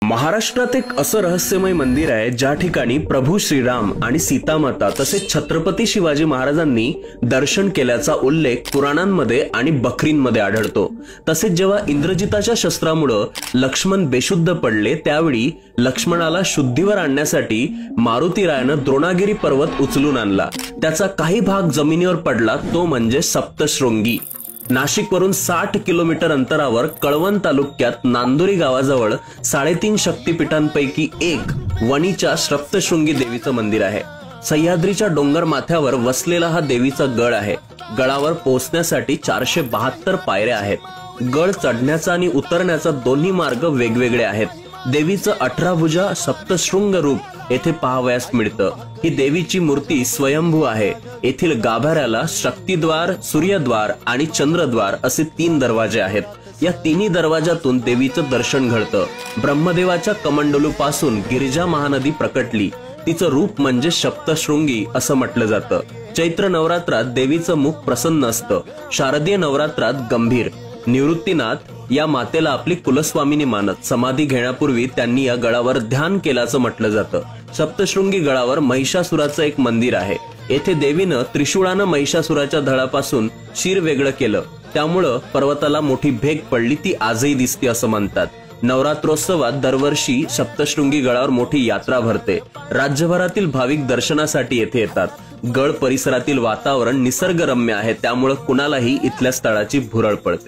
महाराष्ट्रात एक असं रहस्यमय मंदिर आहे ज्या ठिकाणी प्रभू श्रीराम आणि सीतामाता तसेच छत्रपती शिवाजी महाराजांनी दर्शन केल्याचा उल्लेख पुराणांमध्ये आणि बकरींमध्ये आढळतो। तसेच जेव्हा इंद्रजिताच्या शस्त्रामुळे लक्ष्मण बेशुद्ध पडले त्यावेळी लक्ष्मणाला शुद्धीवर आणण्यासाठी मारुतीरायानं द्रोणागिरी पर्वत उचलून आणला। त्याचा काही भाग जमिनीवर पडला तो म्हणजे सप्तशृंगी। नाशिकवरून 60 किलोमीटर अंतरावर कळवण तालुक्यात नांदोरी गावाजवळ 3.5 शक्तिपीठांपैकी एक वणीच्या सप्तशृंगी देवीचं मंदिर आहे। सह्याद्रीच्या डोंगर माथ्यावर वसलेला हा देवीचा गड आहे। गडावर पोहोचण्यासाठी 472 पायऱ्या आहेत। गड चढण्याचा आणि उतरण्याचा दोन्ही मार्ग वेगवेगळे आहेत। देवीचं 18 भुजा सप्तशृंग रूप येथे पाहावयास मिळतं। ही देवीची मूर्ती स्वयंभू आहे। येथील गाभाऱ्याला शक्तिद्वार, सूर्यद्वार आणि चंद्रद्वार असे 3 दरवाजे आहेत। या तिन्ही दरवाजातून देवीचं दर्शन घडतं। ब्रह्मदेवाच्या कमंडलू पासून गिरिजा महानदी प्रकटली। तिचं रूप म्हणजे सप्तशृंगी असं म्हटलं जातं। चैत्र नवरात्रात देवीचं मुख प्रसन्न असतं। शारदीय नवरात्रात गंभीर। निवृत्तीनाथ या मातेला आपली कुलस्वामिनी मानत समाधी घेण्यापूर्वी त्यांनी या गडावर ध्यान केल्याचं म्हटलं जातं। सप्तशृंगी गडावर महिषासुराचं एक मंदिर आहे। येथे देवीनं त्रिशूळानं महिषासुराच्या धडापासून शिर वेगळं केलं, त्यामुळं पर्वताला मोठी भेग पडली, ती आजही दिसते असं म्हणतात। नवरात्रोत्सवात दरवर्षी सप्तशृंगी गडावर मोठी यात्रा भरते। राज्यभरातील भाविक दर्शनासाठी येथे येतात। गड परिसरातील वातावरण निसर्गरम्य आहे, त्यामुळे कुणालाही इथल्या स्थळाची भुरळ पडते।